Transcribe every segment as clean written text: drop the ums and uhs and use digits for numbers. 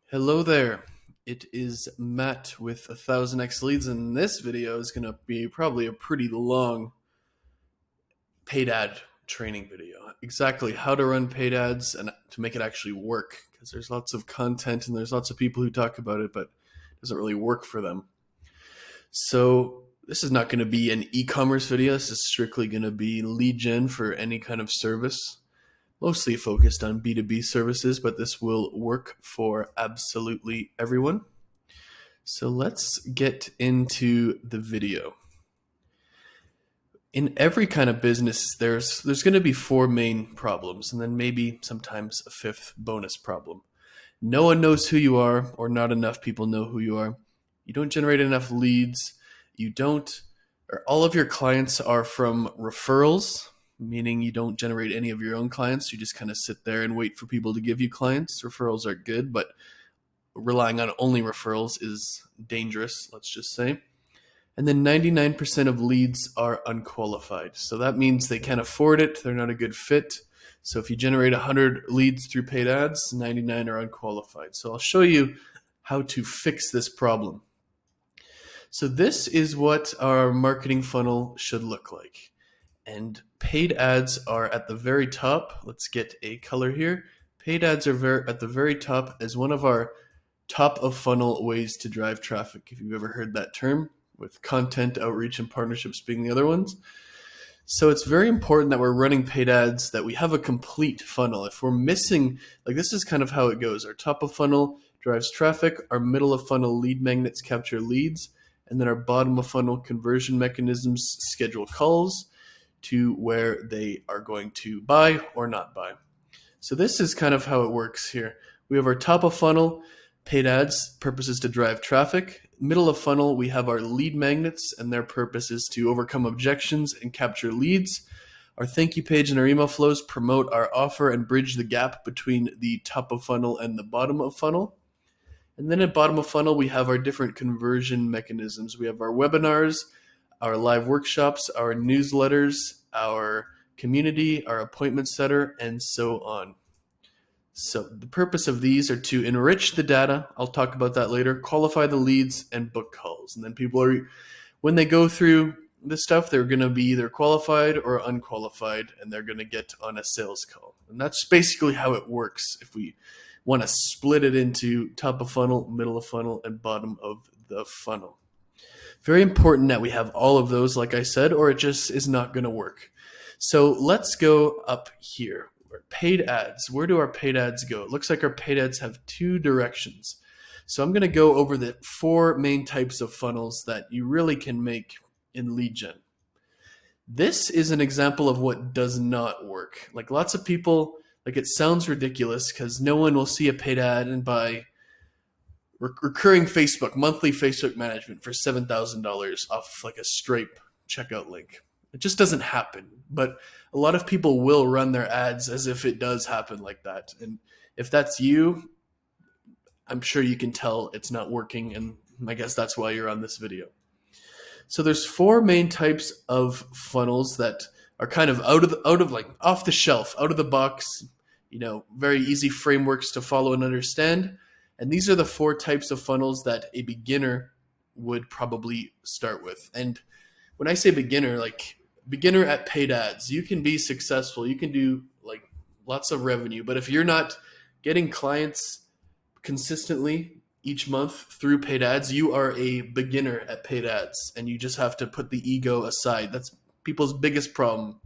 Hello there. It is Matt with 1000x Leads, and this video is going to be probably a pretty long paid ad training video. Exactly how to run paid ads and to make it actually work, because there's lots of content and there's lots of people who talk about it, but it doesn't really work for them. So this is not going to be an e-commerce video. This is strictly going to be lead gen for any kind of service, mostly focused on B2B services, but this will work for absolutely everyone. So let's get into the video. In every kind of business, there's going to be four main problems, and then maybe sometimes a fifth bonus problem. No one knows who you are, or not enough people know who you are. You don't generate enough leads. Or all of your clients are from referrals, meaning you don't generate any of your own clients. You just kind of sit there and wait for people to give you clients. Referrals are good, but relying on only referrals is dangerous, let's just say. And then 99% of leads are unqualified. So that means they can't afford it. They're not a good fit. So if you generate 100 leads through paid ads, 99 are unqualified. So I'll show you how to fix this problem. So this is what our marketing funnel should look like. And paid ads are at the very top. Let's get a color here. Paid ads are at the very top as one of our top of funnel ways to drive traffic, if you've ever heard that term, with content, outreach, and partnerships being the other ones. So it's very important that we're running paid ads, that we have a complete funnel. If we're missing, this is kind of how it goes. Our top of funnel drives traffic, our middle of funnel lead magnets capture leads, and then our bottom of funnel conversion mechanisms schedule calls to where they are going to buy or not buy. So this is kind of how it works here. We have our top of funnel, paid ads, purpose is to drive traffic. Middle of funnel, we have our lead magnets, and their purpose is to overcome objections and capture leads. Our thank you page and our email flows promote our offer and bridge the gap between the top of funnel and the bottom of funnel. And then at bottom of funnel, we have our different conversion mechanisms. We have our webinars, our live workshops, our newsletters, our community, our appointment setter, and so on. So the purpose of these are to enrich the data. I'll talk about that later. Qualify the leads and book calls. And then when they go through this stuff, they're going to be either qualified or unqualified, and they're going to get on a sales call. And that's basically how it works if we want to split it into top of funnel, middle of funnel, and bottom of the funnel. Very important that we have all of those, like I said, or it just is not going to work. So let's go up here. Paid ads. Where do our paid ads go? It looks like our paid ads have two directions. So I'm going to go over the four main types of funnels that you really can make in lead gen. This is an example of what does not work. Lots of people, it sounds ridiculous because no one will see a paid ad and buy recurring Facebook, monthly Facebook management for $7,000 off a Stripe checkout link. It just doesn't happen. But a lot of people will run their ads as if it does happen like that. And if that's you, I'm sure you can tell it's not working. And I guess that's why you're on this video. So there's four main types of funnels that are kind of off the shelf, out of the box, very easy frameworks to follow and understand. And these are the four types of funnels that a beginner would probably start with. And when I say beginner, beginner at paid ads, you can be successful. You can do lots of revenue. But if you're not getting clients consistently each month through paid ads, you are a beginner at paid ads. And you just have to put the ego aside. That's people's biggest problem.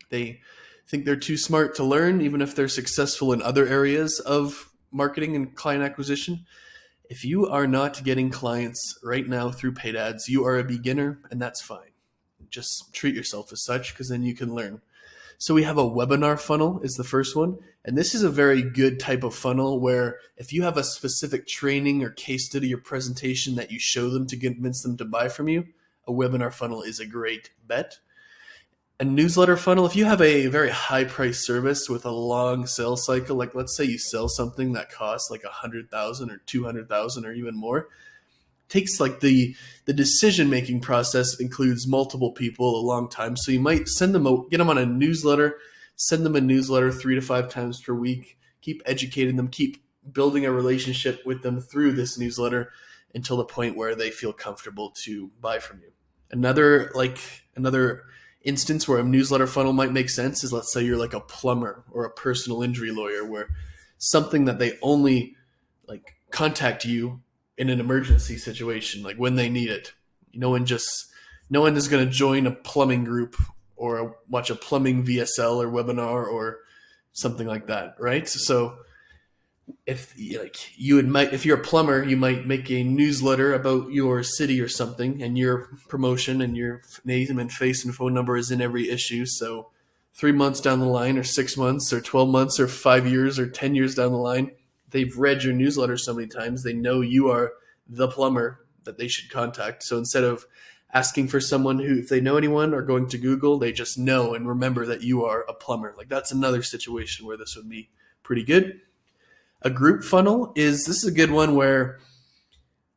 They think they're too smart to learn, even if they're successful in other areas of marketing and client acquisition. If you are not getting clients right now through paid ads, you are a beginner, and that's fine. Just treat yourself as such, because then you can learn. So we have a webinar funnel is the first one. And this is a very good type of funnel where if you have a specific training or case study or presentation that you show them to convince them to buy from you, a webinar funnel is a great bet. A newsletter funnel, if you have a very high price service with a long sales cycle, let's say you sell something that costs $100,000 or $200,000 or even more, takes the decision making process includes multiple people a long time. So you might get them on a newsletter, send them a newsletter 3 to 5 times per week, keep educating them, keep building a relationship with them through this newsletter until the point where they feel comfortable to buy from you. Another instance where a newsletter funnel might make sense is, let's say you're like a plumber or a personal injury lawyer, where something that they only like contact you in an emergency situation, like when they need it. No one is going to join a plumbing group or watch a plumbing VSL or webinar or something like that, right? So if you're a plumber, you might make a newsletter about your city or something, and your promotion and your name and face and phone number is in every issue. So 3 months down the line, or 6 months, or 12 months, or 5 years, or 10 years down the line, they've read your newsletter so many times, they know you are the plumber that they should contact. So instead of asking for someone who, if they know anyone, or going to Google, they just know and remember that you are a plumber. Like, that's another situation where this would be pretty good. A group funnel this is a good one where,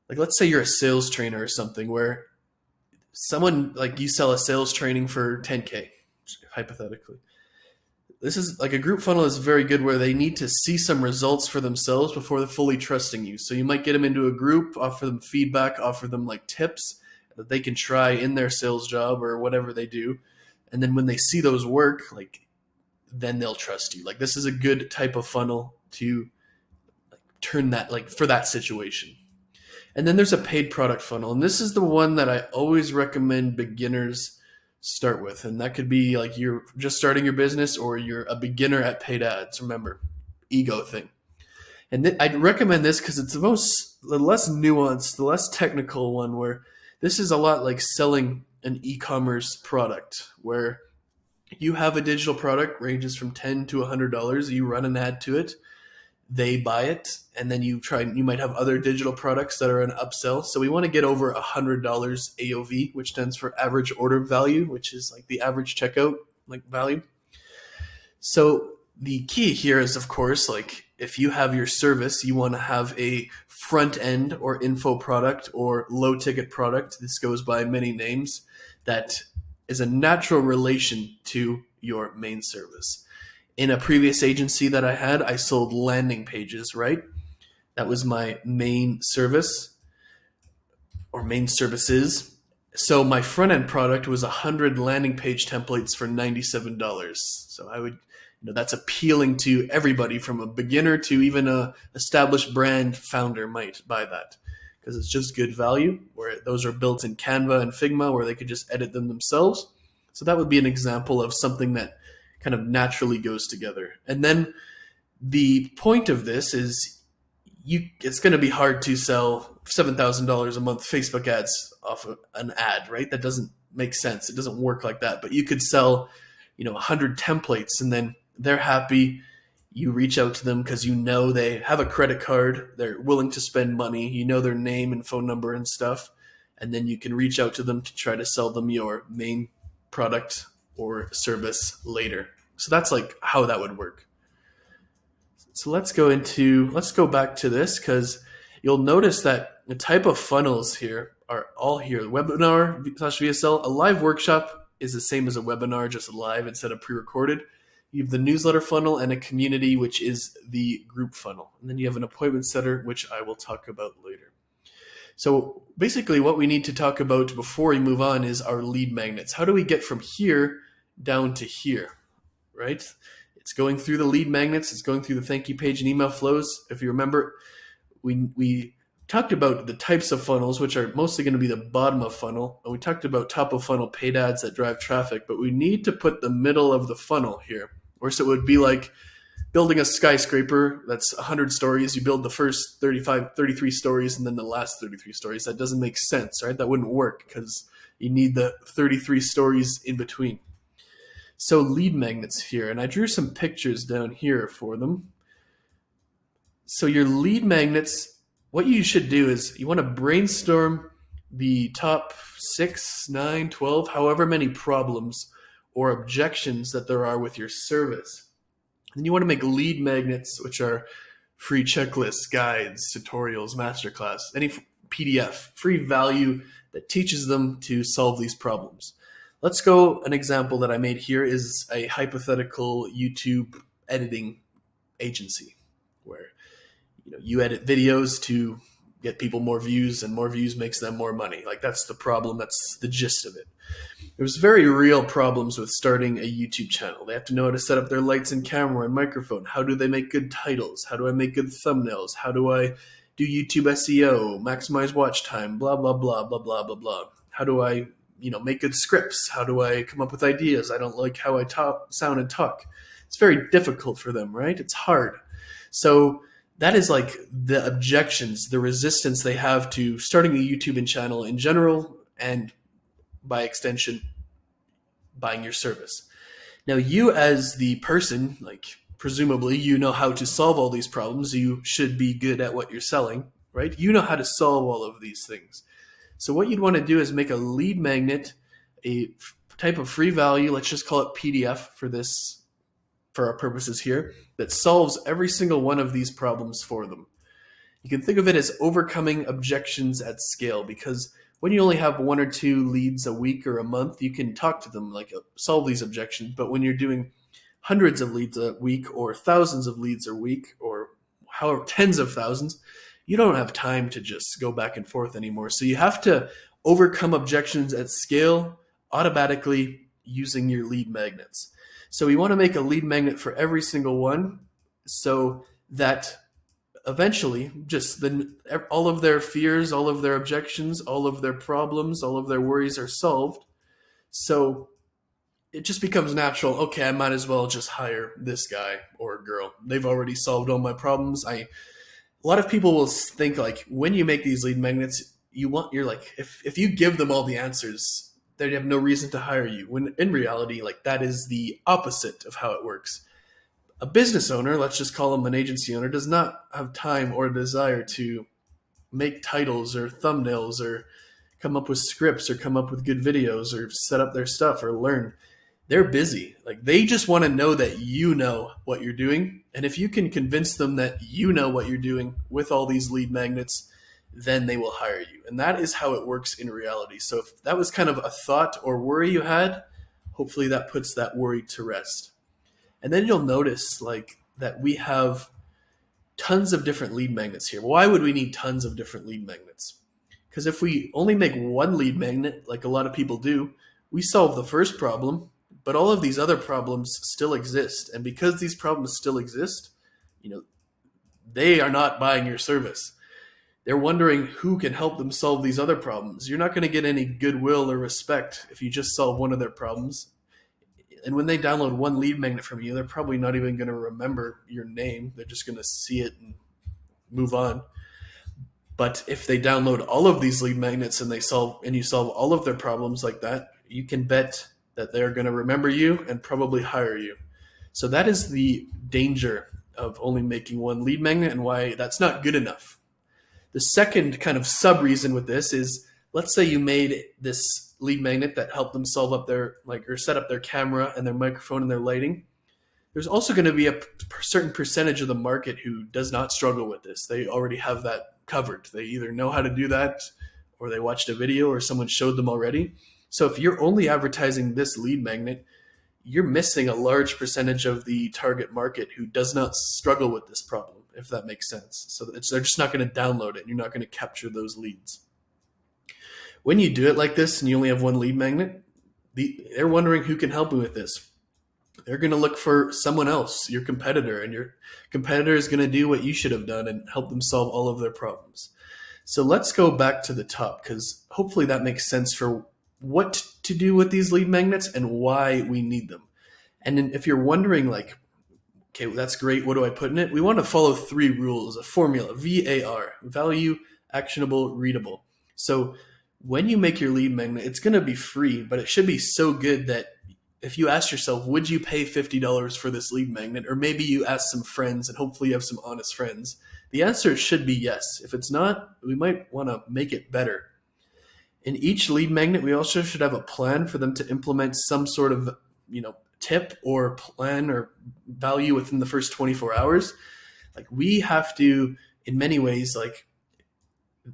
like, let's say you're a sales trainer or something, where someone, like, you sell a sales training for 10K, hypothetically. This is like a group funnel is very good where they need to see some results for themselves before they're fully trusting you. So you might get them into a group, offer them feedback, offer them like tips that they can try in their sales job or whatever they do. And then when they see those work, like, then they'll trust you. Like, this is a good type of funnel to turn that, like, for that situation. And then there's a paid product funnel. And this is the one that I always recommend beginners start with. And that could be like you're just starting your business, or you're a beginner at paid ads. Remember, ego thing. And I'd recommend this because it's the less nuanced, the less technical one, where this is a lot like selling an e-commerce product, where you have a digital product, ranges from $10 to $100. You run an ad to it, they buy it, and then you might have other digital products that are an upsell. So we want to get over $100 AOV, which stands for average order value, which is like the average checkout like value. So the key here is, of course, like, if you have your service, you want to have a front end or info product or low ticket product. This goes by many names, that is a natural relation to your main service. In a previous agency that I had, I sold landing pages, right? That was my main service, or main services. So my front end product was 100 landing page templates for $97. So I would, that's appealing to everybody, from a beginner to even a established brand founder might buy that, because it's just good value, where those are built in Canva and Figma, where they could just edit them themselves. So that would be an example of something that kind of naturally goes together. And then the point of this is, it's going to be hard to sell $7,000 a month Facebook ads off of an ad, right? That doesn't make sense. It doesn't work like that. But you could sell, 100 templates, and then they're happy. You reach out to them because they have a credit card. They're willing to spend money. Their name and phone number and stuff. And then you can reach out to them to try to sell them your main product or service later. So that's like how that would work. So let's go back to this, because you'll notice that the type of funnels here are all here. Webinar/VSL, a live workshop is the same as a webinar, just live instead of pre-recorded. You have the newsletter funnel and a community, which is the group funnel. And then you have an appointment setter, which I will talk about later. So basically what we need to talk about before we move on is our lead magnets. How do we get from here down to here, right? It's going through the lead magnets. It's going through the thank you page and email flows. If you remember, we talked about the types of funnels, which are mostly going to be the bottom of funnel. And we talked about top of funnel paid ads that drive traffic, but we need to put the middle of the funnel here. Or so it would be like building a skyscraper that's 100 stories. You build the first 33 stories and then the last 33 stories. That doesn't make sense, right? That wouldn't work, because you need the 33 stories in between. So lead magnets here, and I drew some pictures down here for them. So your lead magnets, what you should do is you want to brainstorm the top 6, 9, 12, however many problems or objections that there are with your service. And you want to make lead magnets, which are free checklists, guides, tutorials, masterclass, any PDF, free value that teaches them to solve these problems. Let's go, an example that I made here is a hypothetical YouTube editing agency, where you edit videos to get people more views, and more views makes them more money. Like, that's the problem. That's the gist of it. There's very real problems with starting a YouTube channel. They have to know how to set up their lights and camera and microphone. How do they make good titles? How do I make good thumbnails? How do I do YouTube SEO, maximize watch time, blah, blah, blah, blah, blah, blah, blah. How do I, make good scripts? How do I come up with ideas? I don't like how I sound and talk. It's very difficult for them, right? It's hard. So that is like the objections, the resistance they have to starting a YouTube channel in general, and by extension, buying your service. Now, you as the person, like, presumably you know how to solve all these problems. You should be good at what you're selling, right? You know how to solve all of these things. So what you'd want to do is make a lead magnet, a type of free value, let's just call it PDF for our purposes here, that solves every single one of these problems for them. You can think of it as overcoming objections at scale, because when you only have 1 or 2 leads a week or a month, you can talk to them, like, solve these objections. But when you're doing hundreds of leads a week, or thousands of leads a week, or however, tens of thousands, you don't have time to just go back and forth anymore. So you have to overcome objections at scale automatically using your lead magnets. So we want to make a lead magnet for every single one, so that eventually all of their fears, all of their objections, all of their problems, all of their worries are solved. So it just becomes natural. Okay, I might as well just hire this guy or girl. They've already solved all my problems. A lot of people will think, like, when you make these lead magnets, you're like, if you give them all the answers, they have no reason to hire you. When in reality, like, that is the opposite of how it works. A business owner, let's just call him an agency owner, does not have time or desire to make titles or thumbnails or come up with scripts or come up with good videos or set up their stuff or learn. They're busy. Like, they just want to know that you know what you're doing. And if you can convince them that you know what you're doing with all these lead magnets, then they will hire you. And that is how it works in reality. So if that was kind of a thought or worry you had, hopefully that puts that worry to rest. And then you'll notice, like, that we have tons of different lead magnets here. Why would we need tons of different lead magnets? Because if we only make one lead magnet, like a lot of people do, we solve the first problem, but all of these other problems still exist. And because these problems still exist, they are not buying your service. They're wondering who can help them solve these other problems. You're not going to get any goodwill or respect if you just solve one of their problems. And when they download one lead magnet from you, they're probably not even going to remember your name. They're just going to see it and move on. But if they download all of these lead magnets and you solve all of their problems like that, you can bet that they're going to remember you and probably hire you. So that is the danger of only making one lead magnet and why that's not good enough. The second kind of sub-reason with this is, let's say you made this lead magnet that helped them solve up or set up their camera and their microphone and their lighting. There's also going to be a certain percentage of the market who does not struggle with this. They already have that covered. They either know how to do that, or they watched a video, or someone showed them already. So if you're only advertising this lead magnet, you're missing a large percentage of the target market who does not struggle with this problem, if that makes sense. So they're just not going to download it, and you're not going to capture those leads. When you do it like this and you only have one lead magnet, they're wondering who can help me with this. They're going to look for someone else, your competitor, and your competitor is going to do what you should have done and help them solve all of their problems. So let's go back to the top, because hopefully that makes sense for what to do with these lead magnets and why we need them. And then if you're wondering, like, okay, well, that's great, what do I put in it? We want to follow 3 rules, a formula, VAR, value, actionable, readable. So when you make your lead magnet, it's going to be free, but it should be so good that if you ask yourself, would you pay $50 for this lead magnet? Or maybe you ask some friends, and hopefully you have some honest friends. The answer should be yes. If it's not, we might want to make it better. In each lead magnet, we also should have a plan for them to implement some sort of, tip or plan or value within the first 24 hours. Like, we have to, in many ways,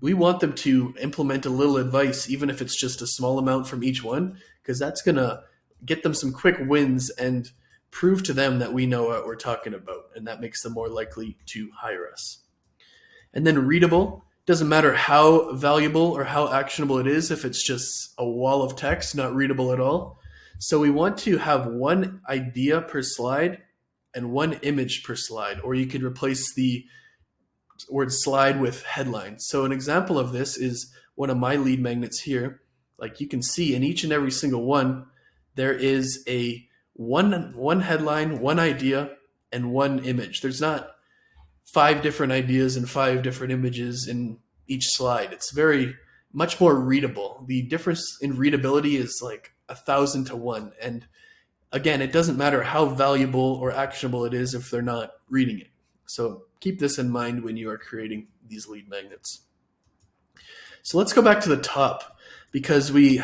we want them to implement a little advice, even if it's just a small amount from each one, because that's going to get them some quick wins and prove to them that we know what we're talking about. And that makes them more likely to hire us. And then readable, doesn't matter how valuable or how actionable it is if it's just a wall of text, not readable at all. So we want to have one idea per slide and one image per slide, or you could replace the word slide with headline. So an example of this is one of my lead magnets here. Like you can see in each and every single one, there is a one headline, one idea, and one image. There's not 5 different ideas and 5 different images in each slide. It's very much more readable. The difference in readability is like 1,000 to 1. And again, it doesn't matter how valuable or actionable it is if they're not reading it. So keep this in mind when you are creating these lead magnets. So let's go back to the top, because we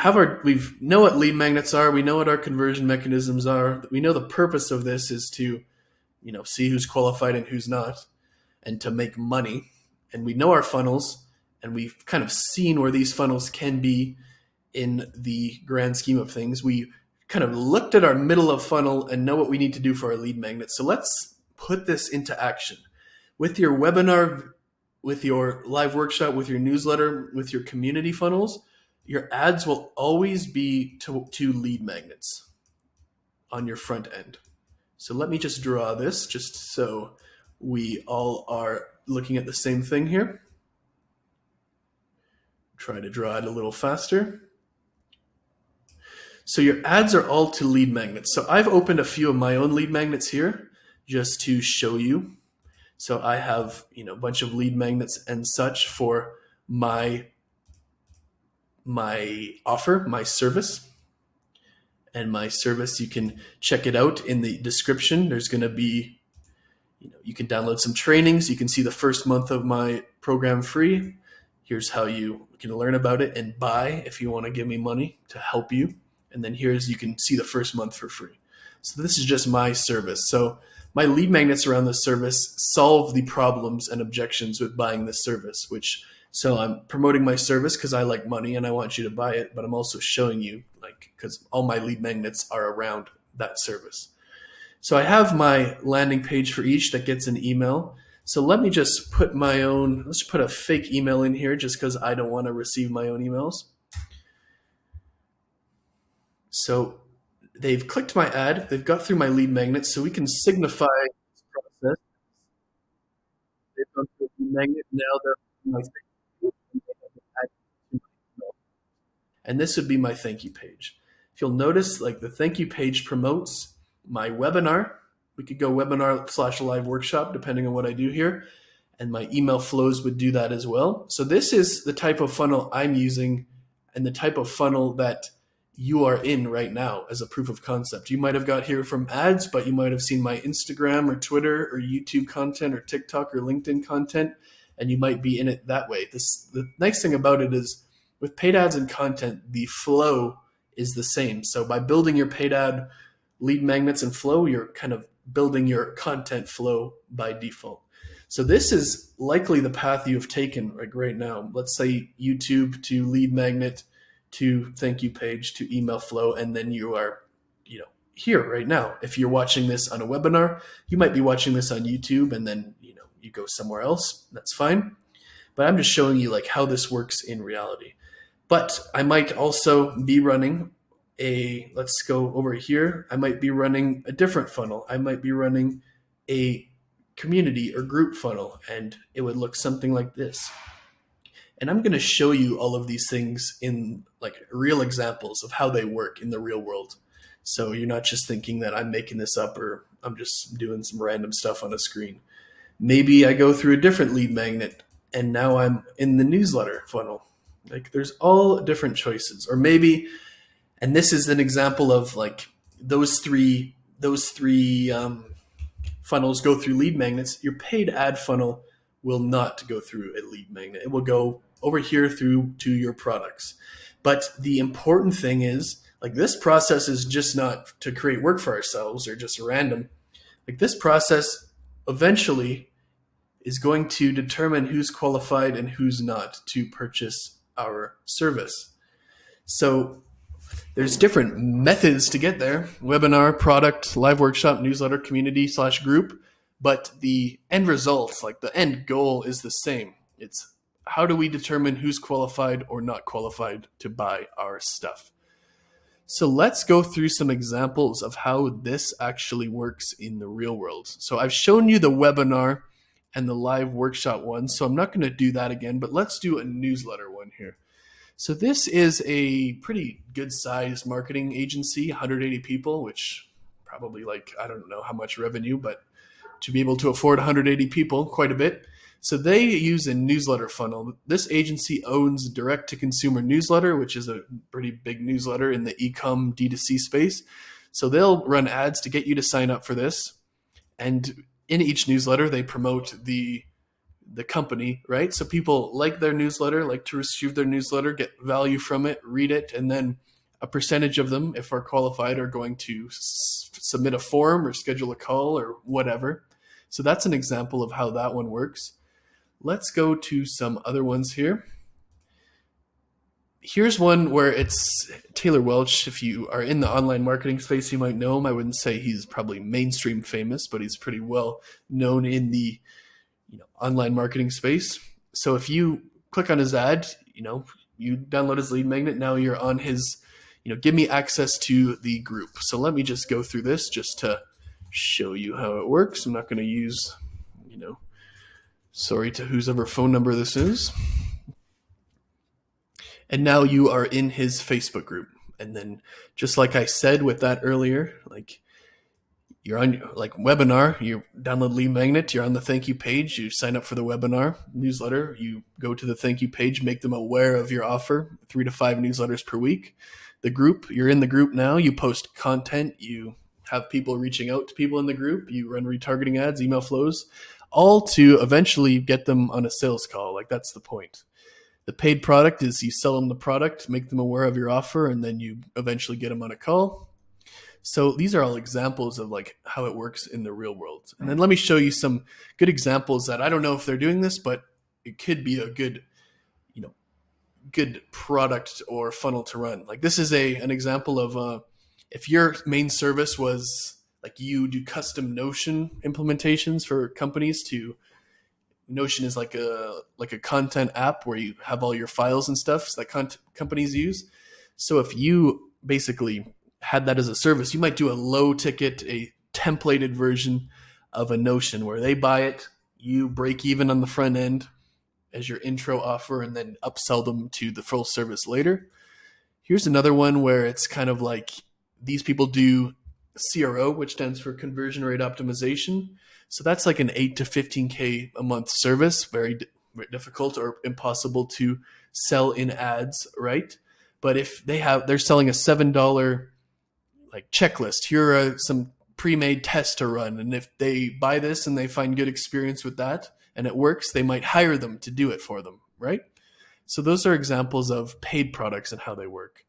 know what lead magnets are, we know what our conversion mechanisms are, we know the purpose of this is to, see who's qualified and who's not, and to make money. And we know our funnels, and we've kind of seen where these funnels can be in the grand scheme of things. We kind of looked at our middle of funnel and know what we need to do for our lead magnet. So let's put this into action. With your webinar, with your live workshop, with your newsletter, with your community funnels, your ads will always be to lead magnets on your front end. So let me just draw this just so we all are looking at the same thing here. Try to draw it a little faster. So your ads are all to lead magnets. So I've opened a few of my own lead magnets here just to show you. So I have, a bunch of lead magnets and such for my offer, my service. And my service, you can check it out in the description. There's going to be, you can download some trainings. You can see the first month of my program free. Here's how you can learn about it and buy if you want to give me money to help you. And then you can see the first month for free. So this is just my service. So my lead magnets around this service solve the problems and objections with buying this service, so I'm promoting my service because I like money and I want you to buy it, but I'm also showing you, because all my lead magnets are around that service. So I have my landing page for each that gets an email. So let me just put let's put a fake email in here just because I don't want to receive my own emails. So they've clicked my ad, they've got through my lead magnet, so we can signify this process. They've gone through the lead magnet, now they're on my page. And this would be my thank you page. If you'll notice, the thank you page promotes my webinar. We could go webinar/live workshop, depending on what I do here. And my email flows would do that as well. So this is the type of funnel I'm using and the type of funnel that you are in right now as a proof of concept. You might have got here from ads, but you might have seen my Instagram or Twitter or YouTube content or TikTok or LinkedIn content, and you might be in it that way. The nice thing about it is with paid ads and content, the flow is the same. So by building your paid ad lead magnets and flow, you're kind of building your content flow by default. So this is likely the path you've taken right now. Let's say YouTube to lead magnet to thank you page to email flow, and then you are here right now. If you're watching this on a webinar, you might be watching this on YouTube, and then you go somewhere else. That's fine. But I'm just showing you how this works in reality. But I might also be running let's go over here. I might be running a different funnel. I might be running a community or group funnel, and it would look something like this. And I'm going to show you all of these things in real examples of how they work in the real world. So you're not just thinking that I'm making this up or I'm just doing some random stuff on a screen. Maybe I go through a different lead magnet and now I'm in the newsletter funnel. There's all different choices. Or maybe, and this is an example of those three funnels go through lead magnets. Your paid ad funnel will not go through a lead magnet. It will go over here through to your products. But the important thing is, this process is just not to create work for ourselves or just random. This process eventually is going to determine who's qualified and who's not to purchase our service. So there's different methods to get there: webinar, product, live workshop, newsletter, community /group. But the end result, the end goal is the same. It's how do we determine who's qualified or not qualified to buy our stuff? So let's go through some examples of how this actually works in the real world. So I've shown you the webinar and the live workshop one, so I'm not going to do that again, but let's do a newsletter one here. So this is a pretty good sized marketing agency, 180 people, which probably I don't know how much revenue, but to be able to afford 180 people, quite a bit. So they use a newsletter funnel. This agency owns Direct to Consumer Newsletter, which is a pretty big newsletter in the e-com D2C space. So they'll run ads to get you to sign up for this. And in each newsletter, they promote the company, right? So people like their newsletter, like to receive their newsletter, get value from it, read it, and then a percentage of them, if are qualified, are going to submit a form or schedule a call or whatever. So that's an example of how that one works. Let's go to some other ones here. Here's one where it's Taylor Welch. If you are in the online marketing space, you might know him. I wouldn't say he's probably mainstream famous, but he's pretty well known in the online marketing space. So if you click on his ad, you download his lead magnet. Now you're on his, give me access to the group. So let me just go through this just to show you how it works. I'm not going to use, sorry to whoever phone number this is. And now you are in his Facebook group. And then just like I said with that earlier, you're on webinar, you download lead magnet, you're on the thank you page, you sign up for the webinar newsletter, you go to the thank you page, make them aware of your offer, 3 to 5 newsletters per week. The group, you're in the group now, you post content, you have people reaching out to people in the group, you run retargeting ads, email flows, all to eventually get them on a sales call. That's the point. The paid product is you sell them the product, make them aware of your offer, and then you eventually get them on a call. So these are all examples of how it works in the real world. And then let me show you some good examples that I don't know if they're doing this, but it could be a good, good product or funnel to run. This is an example of if your main service was you do custom Notion implementations for companies to. Notion is like a content app where you have all your files and stuff that companies use. So if you basically had that as a service, you might do a low ticket, a templated version of a Notion where they buy it, you break even on the front end as your intro offer, and then upsell them to the full service later. Here's another one where it's kind of these people do CRO, which stands for conversion rate optimization. So that's an 8 to 15K a month service, very difficult or impossible to sell in ads, right? But if they're selling a $7 checklist, here are some pre-made tests to run. And if they buy this and they find good experience with that and it works, they might hire them to do it for them, right? So those are examples of paid products and how they work.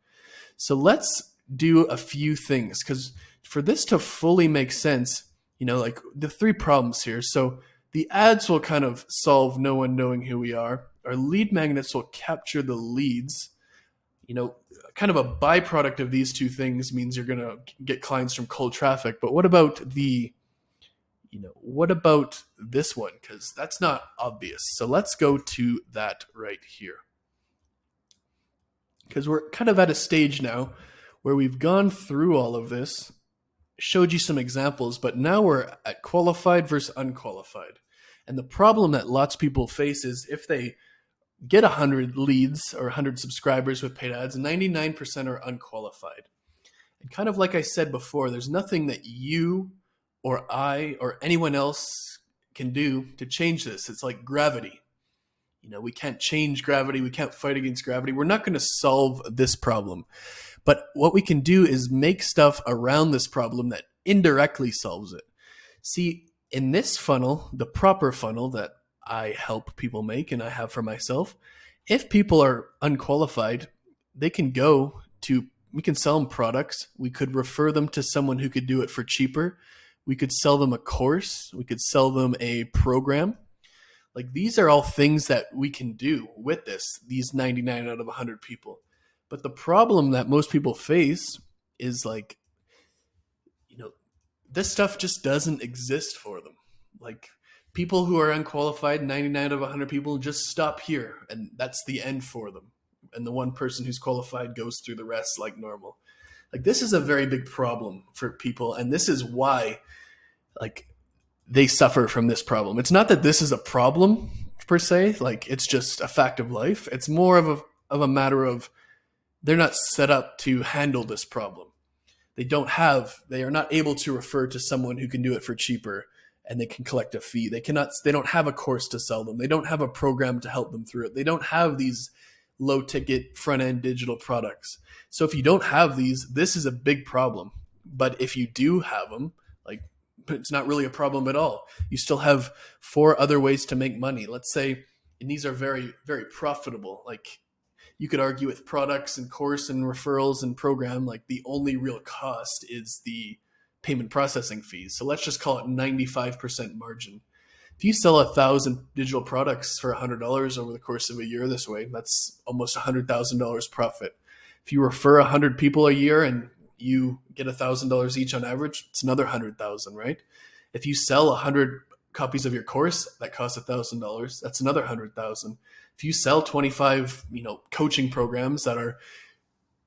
So let's do a few things, because for this to fully make sense, the 3 problems here. So the ads will kind of solve no one knowing who we are. Our lead magnets will capture the leads. Kind of a byproduct of these 2 things means you're going to get clients from cold traffic. But what about this one? Because that's not obvious. So let's go to that right here. Because we're kind of at a stage now where we've gone through all of this, showed you some examples, but now we're at qualified versus unqualified. And the problem that lots of people face is if they get 100 leads or 100 subscribers with paid ads, 99% are unqualified. And kind of like I said before, there's nothing that you or I or anyone else can do to change this. It's like gravity. We can't change gravity. We can't fight against gravity. We're not going to solve this problem. But what we can do is make stuff around this problem that indirectly solves it. See, in this funnel, the proper funnel that I help people make and I have for myself, if people are unqualified, we can sell them products. We could refer them to someone who could do it for cheaper. We could sell them a course. We could sell them a program. These are all things that we can do with these 99 out of 100 people. But the problem that most people face is this stuff just doesn't exist for them. People who are unqualified, 99 out of 100 people, just stop here, and that's the end for them. And the one person who's qualified goes through the rest like normal. Like, this is a very big problem for people, and this is why, like, they suffer from this problem. It's not that this is a problem per se, like it's just a fact of life. It's more of a matter of they're not set up to handle this problem. They are not able to refer to someone who can do it for cheaper and they can collect a fee. They don't have a course to sell them. They don't have a program to help them through it. They don't have these low ticket front end digital products. So if you don't have these, this is a big problem. But if you do have them, like, it's not really a problem at all. You still have 4 other ways to make money. Let's say, and these are very, very profitable. Like, you could argue with products and course and referrals and program, like the only real cost is the payment processing fees. So let's just call it 95% margin. If you sell 1,000 digital products for $100 over the course of a year this way, that's almost $100,000 profit. If you refer 100 people a year and you get $1,000 each on average, it's another 100,000, right? If you sell 100 copies of your course that costs $1,000, that's another 100,000. If you sell 25, coaching programs that are,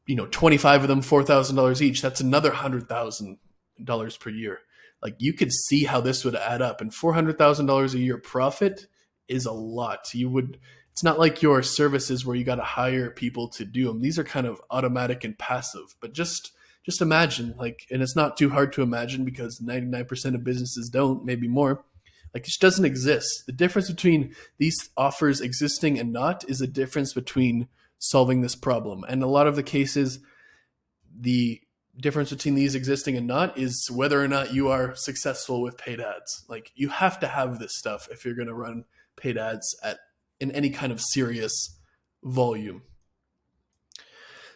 25 of them $4,000 each, that's another $100,000 per year. Like, you could see how this would add up, and $400,000 a year profit is a lot. It's not like your services where you got to hire people to do them. These are kind of automatic and passive, but just imagine, like, and it's not too hard to imagine because 99% of businesses don't, maybe more. Like, it just doesn't exist. The difference between these offers existing and not is a difference between solving this problem. And a lot of the cases, the difference between these existing and not is whether or not you are successful with paid ads. Like, you have to have this stuff if you're going to run paid ads in any kind of serious volume.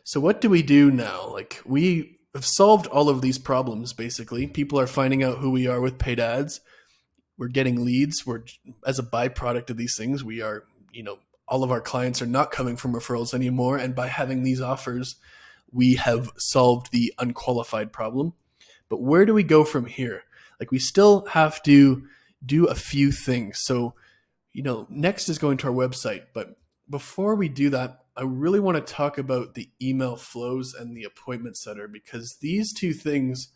So what do we do now? Like, we have solved all of these problems, basically. People are finding out who we are with paid ads. We're getting leads. As a byproduct of these things, we are, all of our clients are not coming from referrals anymore. And by having these offers, we have solved the unqualified problem. But where do we go from here? Like, we still have to do a few things. So, next is going to our website. But before we do that, I really want to talk about the email flows and the appointment setter, because these two things,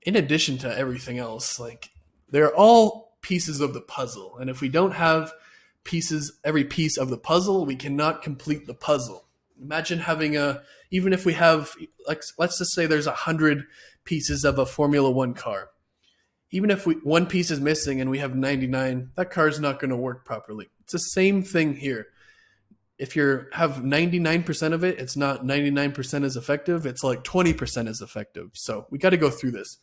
in addition to everything else, like, they're all pieces of the puzzle. And if we don't have every piece of the puzzle, we cannot complete the puzzle. Imagine having even if we have, let's just say there's 100 pieces of a Formula One car. Even if one piece is missing and we have 99, that car is not going to work properly. It's the same thing here. If you have 99% of it, it's not 99% as effective. It's like 20% as effective. So we got to go through this.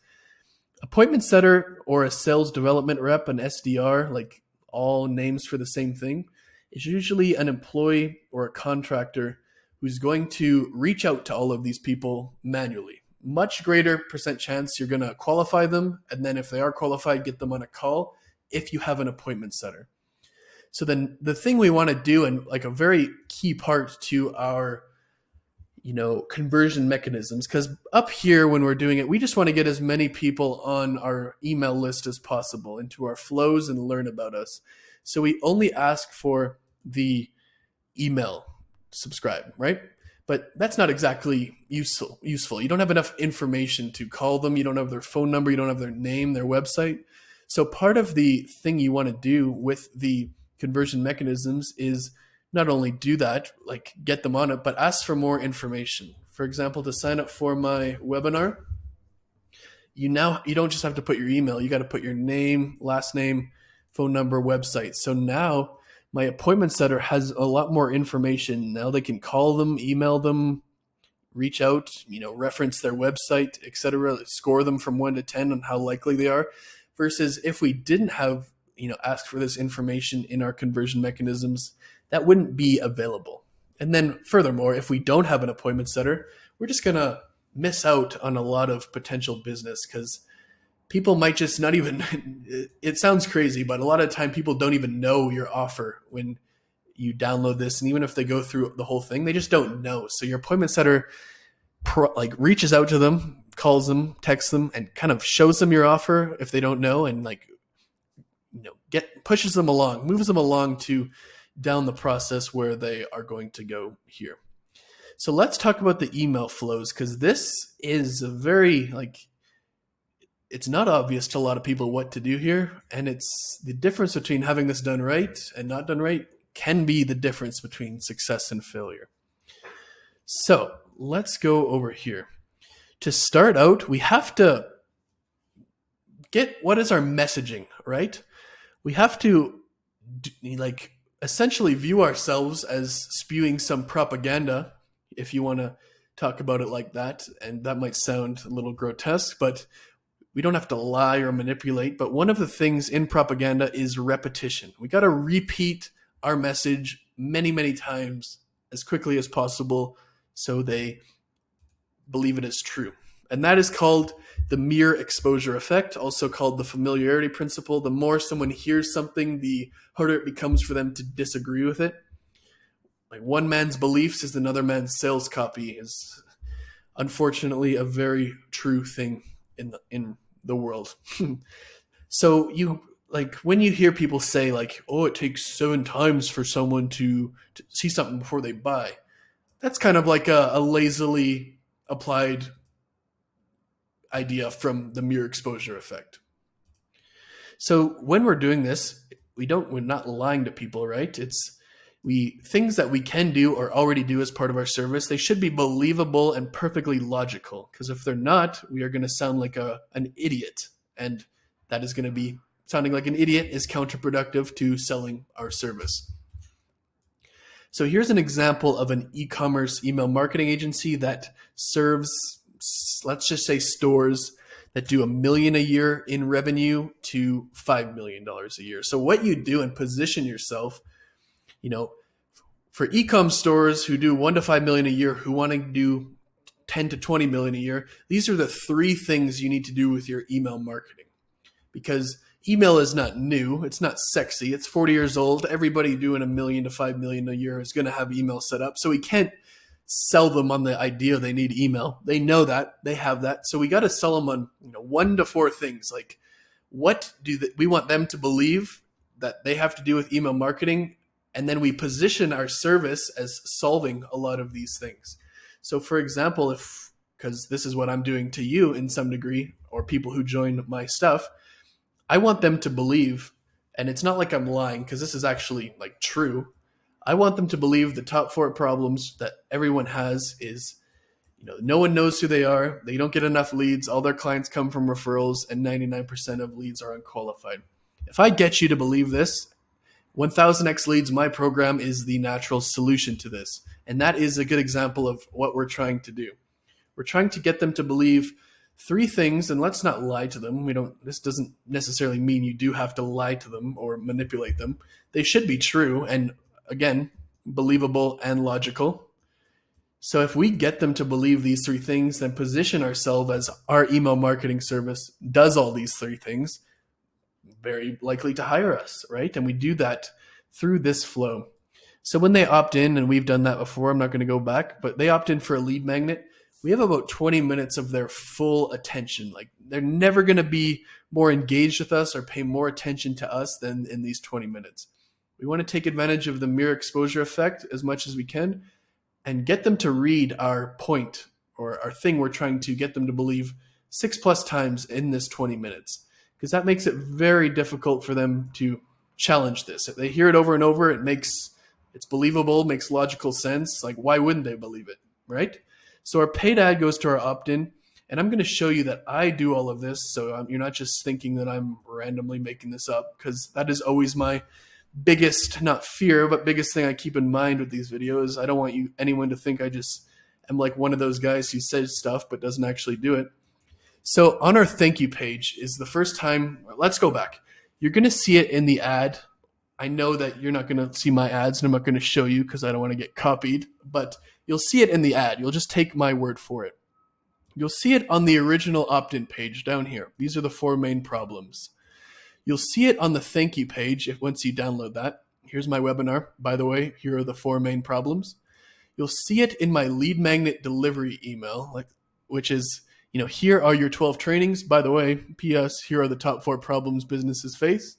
Appointment setter or a sales development rep, an SDR, like all names for the same thing, is usually an employee or a contractor who's going to reach out to all of these people manually. Much greater percent chance you're going to qualify them. And then if they are qualified, get them on a call if you have an appointment setter. So then the thing we want to do, and like a very key part to our, conversion mechanisms, because up here when we're doing it, we just want to get as many people on our email list as possible into our flows and learn about us. So we only ask for the email subscribe, right? But that's not exactly useful. You don't have enough information to call them. You don't have their phone number. You don't have their name, their website. So part of the thing you want to do with the conversion mechanisms is not only do that, like get them on it, but ask for more information. For example, to sign up for my webinar, you don't just have to put your email. You got to put your name, last name, phone number, website. So now my appointment setter has a lot more information. Now they can call them, email them, reach out, reference their website, etc., score them from 1 to 10 on how likely they are. Versus if we didn't have, ask for this information in our conversion mechanisms, that wouldn't be available. And then furthermore, if we don't have an appointment setter, we're just going to miss out on a lot of potential business, because people might just not even, it sounds crazy, but a lot of the time people don't even know your offer when you download this. And even if they go through the whole thing, they just don't know. So your appointment setter reaches out to them, calls them, texts them, and kind of shows them your offer if they don't know, and pushes them along, moves them along to down the process where they are going to go here. So let's talk about the email flows, because this is a very it's not obvious to a lot of people what to do here, and it's the difference between having this done right and not done right can be the difference between success and failure. So let's go over here. To start out, we have to get what is our messaging, right? We have to essentially view ourselves as spewing some propaganda, if you want to talk about it like that. And that might sound a little grotesque, but we don't have to lie or manipulate. But one of the things in propaganda is repetition. We got to repeat our message many, many times as quickly as possible so they believe it is true. And that is called the mere exposure effect, also called the familiarity principle. The more someone hears something, the harder it becomes for them to disagree with it. Like one man's beliefs is another man's sales copy is unfortunately a very true thing in the world. So when you hear people say oh, it takes 7 times for someone to see something before they buy, that's kind of like a lazily applied idea from the mere exposure effect. So when we're doing this, we're not lying to people, right? Things that we can do or already do as part of our service, they should be believable and perfectly logical. Because if they're not, we are going to sound like an idiot. And that is going to be sounding like an idiot is counterproductive to selling our service. So here's an example of an e-commerce email marketing agency that serves, let's just say, stores that do $1 million a year in revenue to $5 million a year. So what you do and position yourself, for e-com stores who do 1 to 5 million a year, who want to do 10 to 20 million a year, these are the 3 things you need to do with your email marketing. Because email is not new. It's not sexy. It's 40 years old. Everybody doing $1 million to 5 million a year is going to have email set up. So we can't sell them on the idea they need email. They know that. They have that. So we got to sell them on 1 to 4 things. Like, what do we want them to believe that they have to do with email marketing? And then we position our service as solving a lot of these things. So for example, because this is what I'm doing to you in some degree, or people who join my stuff, I want them to believe, and it's not like I'm lying because this is actually true. I want them to believe the top 4 problems that everyone has is, no one knows who they are. They don't get enough leads. All their clients come from referrals, and 99% of leads are unqualified. If I get you to believe this, 1000x Leads, my program, is the natural solution to this. And that is a good example of what we're trying to do. We're trying to get them to believe 3 things, and let's not lie to them. This doesn't necessarily mean you do have to lie to them or manipulate them. They should be true and, again, believable and logical. So if we get them to believe these 3 things, then position ourselves as our email marketing service does all these 3 things, very likely to hire us, right? And we do that through this flow. So when they opt in, and we've done that before, I'm not going to go back, but they opt in for a lead magnet, we have about 20 minutes of their full attention. They're never going to be more engaged with us or pay more attention to us than in these 20 minutes. We want to take advantage of the mere exposure effect as much as we can and get them to read our point or our thing we're trying to get them to believe 6+ times in this 20 minutes. Because that makes it very difficult for them to challenge this. If they hear it over and over, it's believable, makes logical sense. Why wouldn't they believe it, right? So our paid ad goes to our opt-in, and I'm going to show you that I do all of this, so you're not just thinking that I'm randomly making this up, because that is always my biggest, not fear, but biggest thing I keep in mind with these videos. I don't want anyone to think I just am like one of those guys who says stuff but doesn't actually do it. So on our thank you page is the first time, let's go back. You're going to see it in the ad. I know that you're not going to see my ads, and I'm not going to show you because I don't want to get copied, but you'll see it in the ad. You'll just take my word for it. You'll see it on the original opt-in page down here. These are the 4 main problems. You'll see it on the thank you page once you download that. Here's my webinar. By the way, here are the 4 main problems. You'll see it in my lead magnet delivery email, which is, here are your 12 trainings. By the way, P.S., here are the top 4 problems businesses face.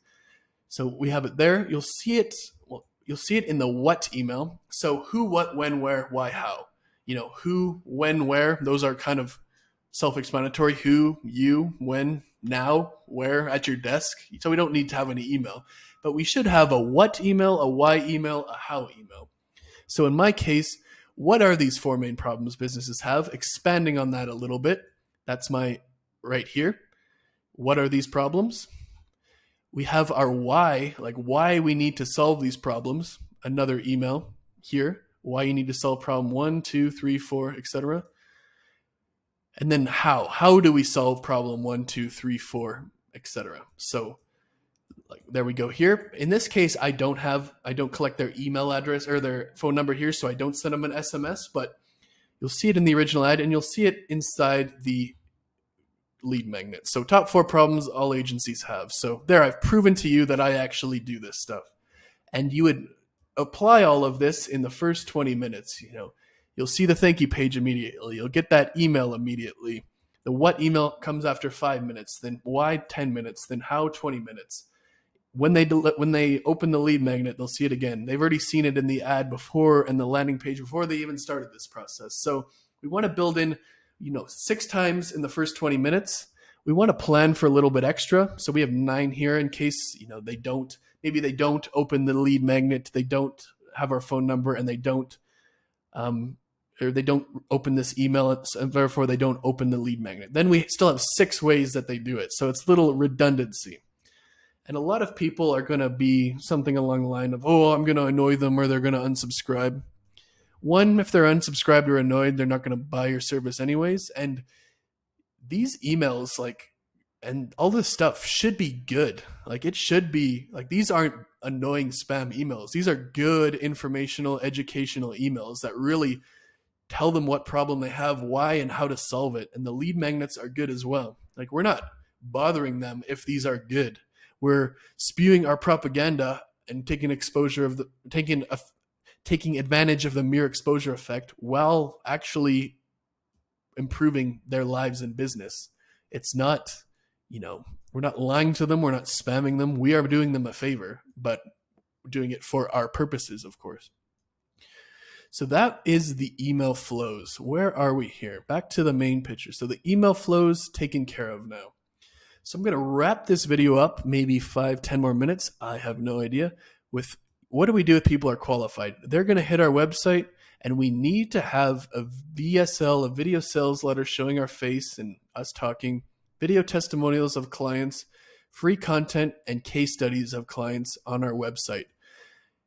So we have it there. You'll see it. Well, you'll see it in the what email. So who, what, when, where, why, how. Who, when, where. Those are kind of self-explanatory. Who, you, when, now, where, at your desk. So we don't need to have any email. But we should have a what email, a why email, a how email. So in my case, what are these 4 main problems businesses have? Expanding on that a little bit. That's my right here. What are these problems? We have our why, like why we need to solve these problems. Another email here, why you need to solve problem 1, 2, 3, 4, etc. And then how. How do we solve problem 1, 2, 3, 4, etc. So there we go here. In this case, I don't collect their email address or their phone number here, so I don't send them an SMS, but you'll see it in the original ad and you'll see it inside the lead magnet. So top 4 problems all agencies have. So there, I've proven to you that I actually do this stuff. And you would apply all of this in the first 20 minutes. You'll see the thank you page immediately. You'll get that email immediately. The what email comes after 5 minutes, then why 10 minutes, then how 20 minutes. When they open the lead magnet, they'll see it again. They've already seen it in the ad before and the landing page before they even started this process. So we want to build in 6 times in the first 20 minutes. We want to plan for a little bit extra. So we have 9 here in case, they don't open the lead magnet, they don't have our phone number, and they don't open this email, and therefore they don't open the lead magnet. Then we still have 6 ways that they do it. So it's a little redundancy. And a lot of people are going to be something along the line of, I'm going to annoy them or they're going to unsubscribe. One, if they're unsubscribed or annoyed, they're not going to buy your service anyways. And these emails, and all this stuff should be good. It should be, these aren't annoying spam emails. These are good, informational, educational emails that really tell them what problem they have, why, and how to solve it. And the lead magnets are good as well. We're not bothering them if these are good. We're spewing our propaganda and taking advantage of the mere exposure effect while actually improving their lives and business. It's not, we're not lying to them. We're not spamming them. We are doing them a favor, but doing it for our purposes, of course. So that is the email flows. Where are we here? Back to the main picture. So the email flows taken care of now. So I'm going to wrap this video up, maybe 5-10 more minutes. I have no idea. With what do we do if people are qualified? They're going to hit our website, and we need to have a VSL, a video sales letter showing our face and us talking, video testimonials of clients, free content, and case studies of clients on our website.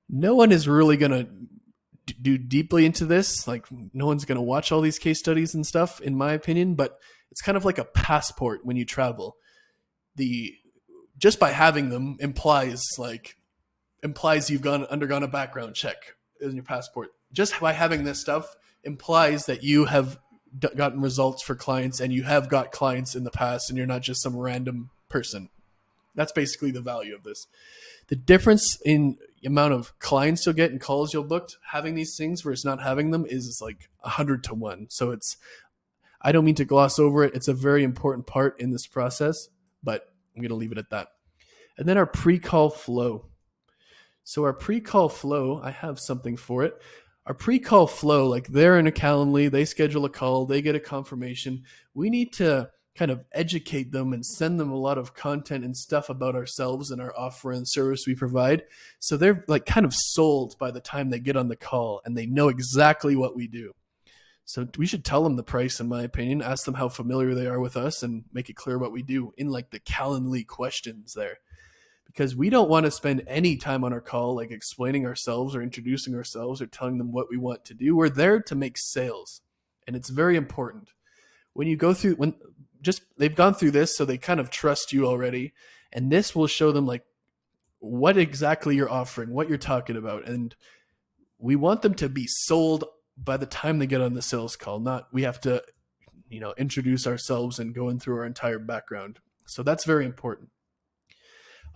No one is really going to do deeply into this. No one's going to watch all these case studies and stuff, in my opinion, but it's kind of like a passport when you travel. Just by having them implies you've undergone a background check in your passport. Just by having this stuff implies that you have gotten results for clients and you have got clients in the past and you're not just some random person. That's basically the value of this. The difference in the amount of clients you'll get and calls you'll book having these things versus not having them is 100 to 1. So I don't mean to gloss over it. It's a very important part in this process, but I'm going to leave it at that. And then our pre-call flow. So our pre-call flow, I have something for it. Our pre-call flow, they're in a Calendly, they schedule a call, they get a confirmation. We need to kind of educate them and send them a lot of content and stuff about ourselves and our offer and service we provide. So they're kind of sold by the time they get on the call and they know exactly what we do. So we should tell them the price, in my opinion, ask them how familiar they are with us and make it clear what we do in the Calendly questions there. Because we don't want to spend any time on our call explaining ourselves or introducing ourselves or telling them what we want to do. We're there to make sales. And it's very important. When you go through, they've gone through this, so they kind of trust you already. And this will show them what exactly you're offering, what you're talking about. And we want them to be sold by the time they get on the sales call, not we have to, introduce ourselves and going through our entire background. So that's very important.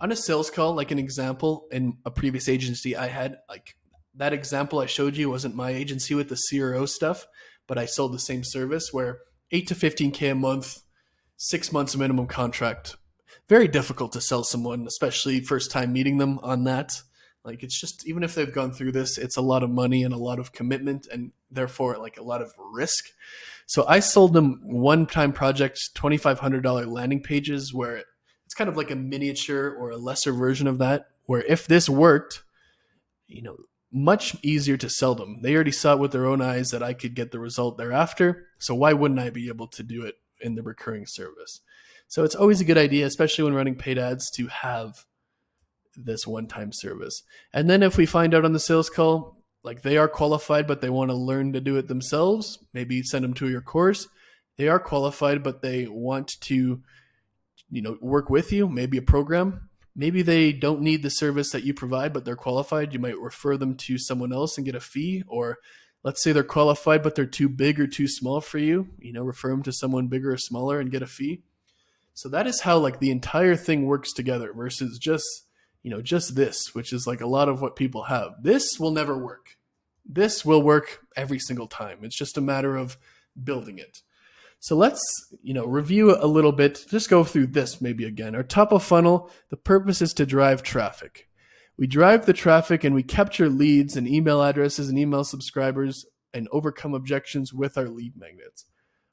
On a sales call, an example in a previous agency I had, that example I showed you wasn't my agency with the CRO stuff, but I sold the same service where 8 to 15K a month, 6 months minimum contract. very difficult to sell someone, especially first time meeting them on that. Like it's just, even if they've gone through this, it's a lot of money and a lot of commitment and therefore like a lot of risk. So I sold them one-time projects, $2,500 landing pages where it's kind of like a miniature or a lesser version of that, where if this worked, much easier to sell them. They already saw it with their own eyes that I could get the result thereafter. So why wouldn't I be able to do it in the recurring service? So it's always a good idea, especially when running paid ads, to have this one-time service. And then if we find out on the sales call, like they are qualified, but they want to learn to do it themselves, maybe send them to your course. They are qualified, but they want to, work with you, maybe a program. Maybe they don't need the service that you provide, but they're qualified. You might refer them to someone else and get a fee. Or let's say they're qualified, but they're too big or too small for you. Refer them to someone bigger or smaller and get a fee. So that is how like the entire thing works together versus just this, which is like a lot of what people have. This will never work. This will work every single time. It's just a matter of building it. So let's, review a little bit. Just go through this maybe again. Our top of funnel, the purpose is to drive traffic. We drive the traffic and we capture leads and email addresses and email subscribers and overcome objections with our lead magnets.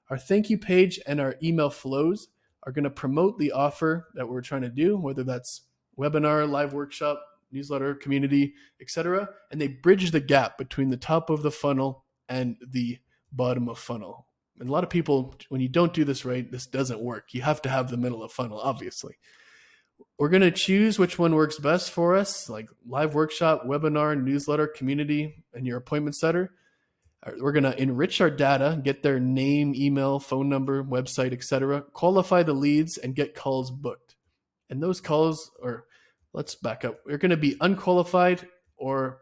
Our thank you page and our email flows are going to promote the offer that we're trying to do, whether that's webinar, live workshop, newsletter, community, etc. And they bridge the gap between the top of the funnel and the bottom of funnel. And a lot of people, when you don't do this right, this doesn't work. You have to have the middle of funnel, obviously. We're going to choose which one works best for us, like live workshop, webinar, newsletter, community, and your appointment setter. We're going to enrich our data, get their name, email, phone number, website, etc., qualify the leads, and get calls booked. And those calls, or let's back up, they're going to be unqualified or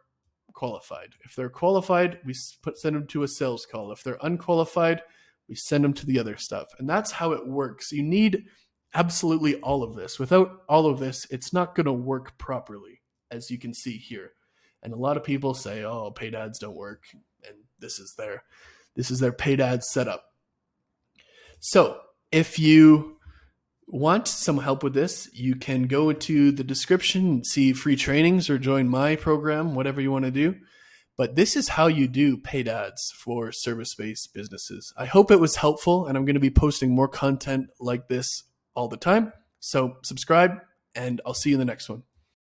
qualified. If they're qualified, we send them to a sales call. If they're unqualified, we send them to the other stuff. And that's how it works. You need absolutely all of this. Without all of this, it's not going to work properly, as you can see here. And a lot of people say, oh, paid ads don't work. And this is their paid ads setup. So if you want some help with this, you can go into the description and see free trainings or join my program, whatever you want to do. But this is how you do paid ads for service-based businesses. I hope it was helpful, and I'm going to be posting more content like this all the time. So subscribe, and I'll see you in the next one.